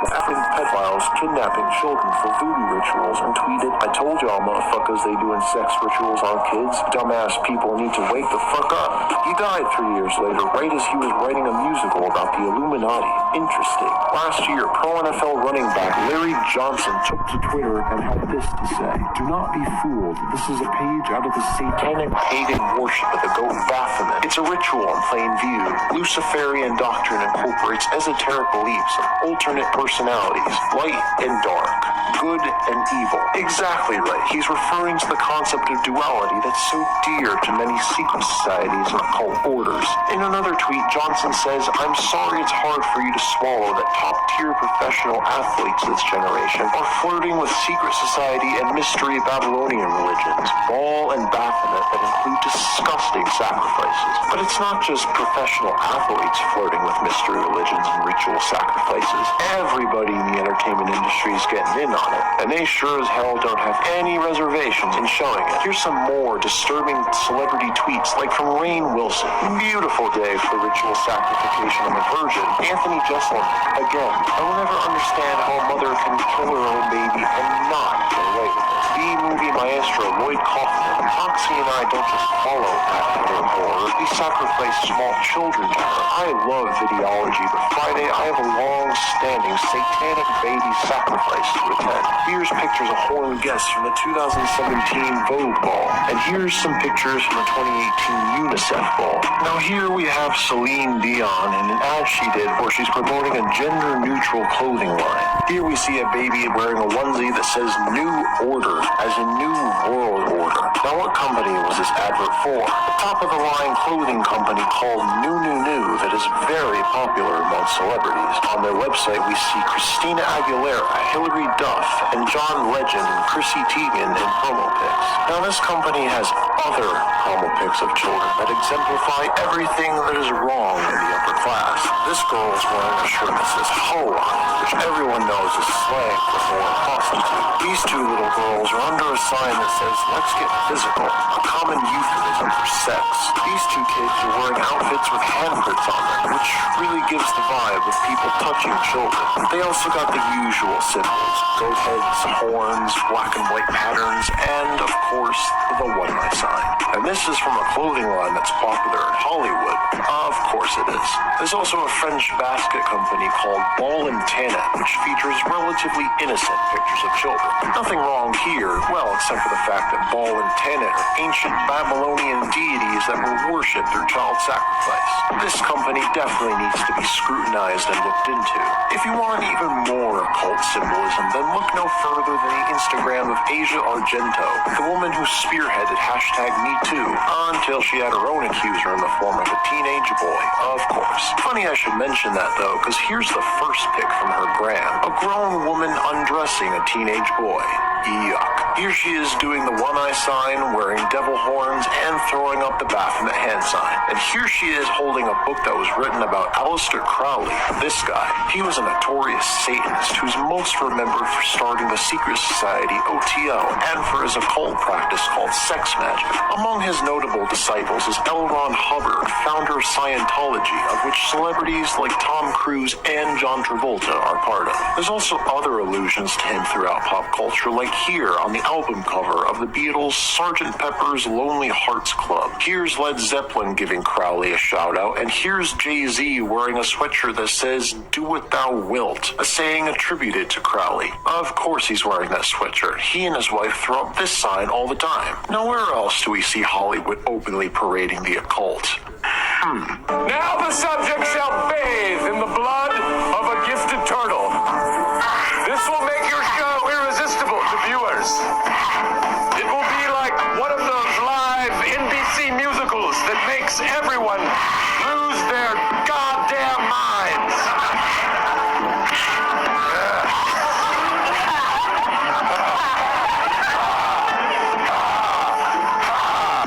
African pedophiles kidnapping children for voodoo rituals and tweeted, "I told y'all motherfuckers they doing sex rituals on kids. Dumbass people need to wake the fuck up." He died 3 years later, right as he was writing a musical about the Illuminati. Interesting. Last year, pro NFL running back Larry Johnson took to Twitter and had this to say: "Do not be fooled. This is a page out of the satanic pagan worship of the goat Baphomet. It's a ritual in plain view. Luciferian doctrine incorporates esoteric beliefs of alternate personalities, light and dark, good and evil." Exactly right. He's referring to the concept of duality that's so dear to many secret societies and occult orders. In another tweet, Johnson says, "I'm sorry it's hard for you to swallow that top-tier professional athletes this generation are flirting with secret society and mystery Babylonian religions, Baal and Baphomet, that include disgusting sacrifices. But it's not just professional athletes flirting with mystery religions and ritual sacrifices. Everybody in the entertainment industry is getting in on it, and they sure as hell don't have any reservations in showing it. Here's some more disturbing celebrity tweets, like from Rainn Wilson. "Beautiful day for ritual sacrification of a virgin. Anthony Jeselnik. Again, I will never understand how a mother can kill her own baby and not get away with it. B-movie maestro Lloyd Kaufman. Foxy and I don't just follow that horror. We sacrifice small children to her. I love videology, but Friday I have a long-standing satanic baby sacrifice to attend." Here's pictures of horned guests from the 2017 Vogue Ball, and here's some pictures from the 2018 UNICEF Ball. Now here we have Celine Dion in an ad she did where she's promoting a gender-neutral clothing line. Here we see a baby wearing a onesie that says New Order, as in New World Order. Now what company was this advert for? A top-of-the-line clothing company called New that is very popular among celebrities. On their website we see Christina Aguilera, Hilary Duff, and John Legend and Chrissy Teigen in promo pics. Now this company has other promo pics of children that exemplify everything that is wrong in the upper class. This girl is wearing a shirt that says hoe on it, which everyone knows is slang for a prostitute. These two little girls are under a sign that says, "Let's get physical," a common euphemism for sex. These two kids are wearing outfits with handprints on them, which really gives the vibe of people touching children. They also got the usual symbols: goat heads, horns, black and white patterns, and of course, the one eye sign. And this is from a clothing line that's popular in Hollywood. Of course it is. There's also a French basket company called Ball and Tannet, which features relatively innocent pictures of children. Nothing wrong here, well, except for the fact that Ball and Tannet are ancient Babylonian deities that were worshipped through child sacrifice. This company definitely needs to be scrutinized and looked into. If you want even more occult symbolism, then look no further than the Instagram of Asia Argento, the woman who spearheaded #MeToo, until she had her own accuser in the form of a teenage boy, of course. Funny I should mention that though, because here's the first pic from her gram. A grown woman undressing a teenage boy. Yuck. Here she is doing the one-eye sign, wearing devil horns, and throwing up the Baphomet hand sign. And here she is holding a book that was written about Aleister Crowley. This guy, he was a notorious Satanist who's most remembered for starting the secret society OTO and for his occult practice called sex magic. Among his notable disciples is L. Ron Hubbard, founder of Scientology, of which celebrities like Tom Cruise and John Travolta are part of. There's also other allusions to him throughout pop culture, like here on the album cover of the Beatles' Sgt. Pepper's Lonely Hearts Club. Here's Led Zeppelin giving Crowley a shout out, and here's Jay-Z wearing a sweatshirt that says, "Do what thou wilt," a saying attributed to Crowley. Of course he's wearing that sweatshirt. He and his wife throw up this sign all the time. Nowhere else do we see Hollywood openly parading the occult. Now the subject shall bathe in the blood of a gifted turtle. This will make your show irresistible to viewers. It will be like one of those live NBC musicals that makes everyone lose their goddamn minds.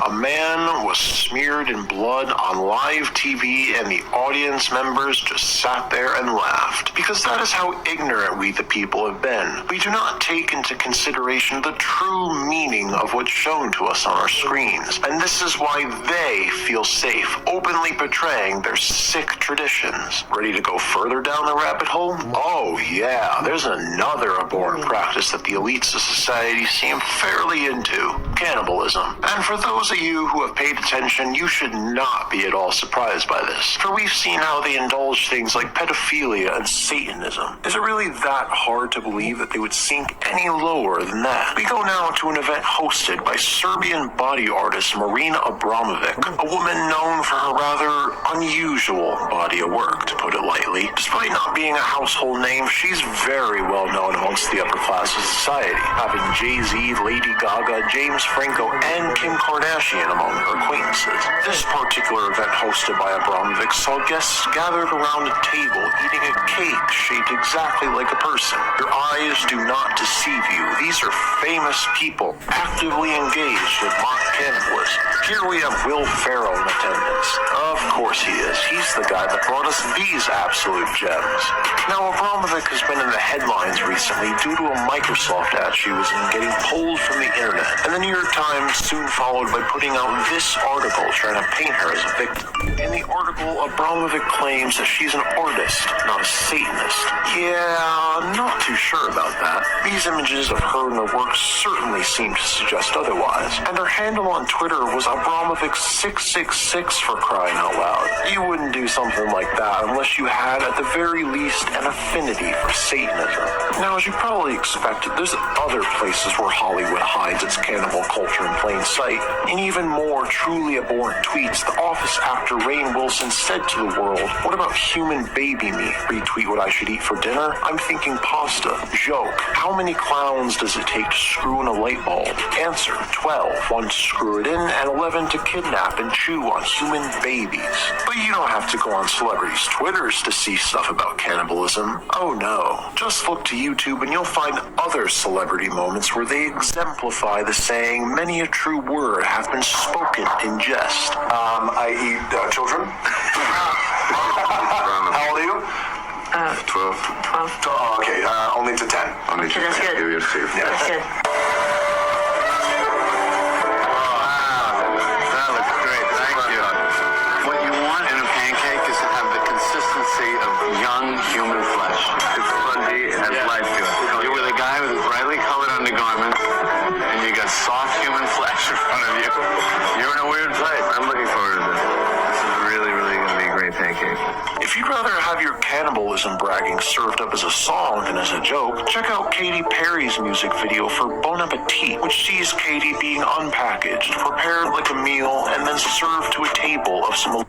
A man was smeared in blood on live TV, and the audience members just sat there and laughed. Because that is how ignorant we the people have been. We do not take into consideration the true meaning of what's shown to us on our screens. And this is why they feel safe, openly betraying their sick traditions. Ready to go further down the rabbit hole? Oh yeah, there's another abhorrent practice that the elites of society seem fairly into: cannibalism. And for those of you who have paid attention, you should not be at all surprised by this, for we've seen how they indulge things like pedophilia and Satanism. Is it really that hard to believe that they would sink any lower than that? We go now to an event hosted by Serbian body artist Marina Abramovic, a woman known for her rather unusual body of work, to put it lightly. Despite not being a household name, she's very well known amongst the upper class of society, having Jay-Z, Lady Gaga, James Franco, and Kim Kardashian among her acquaintances. This particular event hosted by Abramovic saw guests gathered around a table eating a cake shaped exactly like a person. Your eyes do not deceive you. These are famous people actively engaged in mock cannibalism. Here we have Will Ferrell in attendance. Of course he is. He's the guy that brought us these absolute gems. Now, Abramovic has been in the headlines recently due to a Microsoft ad she was in getting pulled from the internet. And the New York Times soon followed by putting out this article trying to paint her as a victim. In the article, Abramovic claims that she's an artist, not a Satanist. Yeah, not too sure about that. These images of her and her work certainly seem to suggest otherwise. And her handle on Twitter was Abramovic666, for crying out loud. You wouldn't do something like that unless you had, at the very least, an affinity for Satanism. Now, as you probably expected, there's other places where Hollywood hides its cannibal culture in plain sight. In even more truly abhorrent tweets, The Office actor Rainn Wilson said to the world, "What about human baby meat? Retweet what I should eat for dinner? I'm thinking pasta." Joke: how many clowns does it take to screw in a light bulb? Answer: 12. 1 to screw it in, and 11 to kidnap and chew on human babies. But you don't have to go on celebrities' Twitters to see stuff about cannibalism. Oh no. Just look to YouTube and you'll find other celebrity moments where they exemplify the saying, "Many a true word hath been spoken in jest." I eat children. How old are you? 12. 12. Oh, okay, only to 10. Only Okay, that's good. You're safe. Yeah. That's good. That looks great. Thank you. What you want in a pancake is to have the consistency of young human flesh. It's spongy. It has life to it. You're with a guy with brightly colored undergarments, and you got soft human flesh in front of you. You're in a weird place. I'm looking forward to this. This is really, really going to be a great pancake. If you'd rather have your cannibalism bragging served up as a song than as a joke, check out Katy Perry's music video for Bon Appetit, which sees Katy being unpackaged, prepared like a meal, and then served to a table of some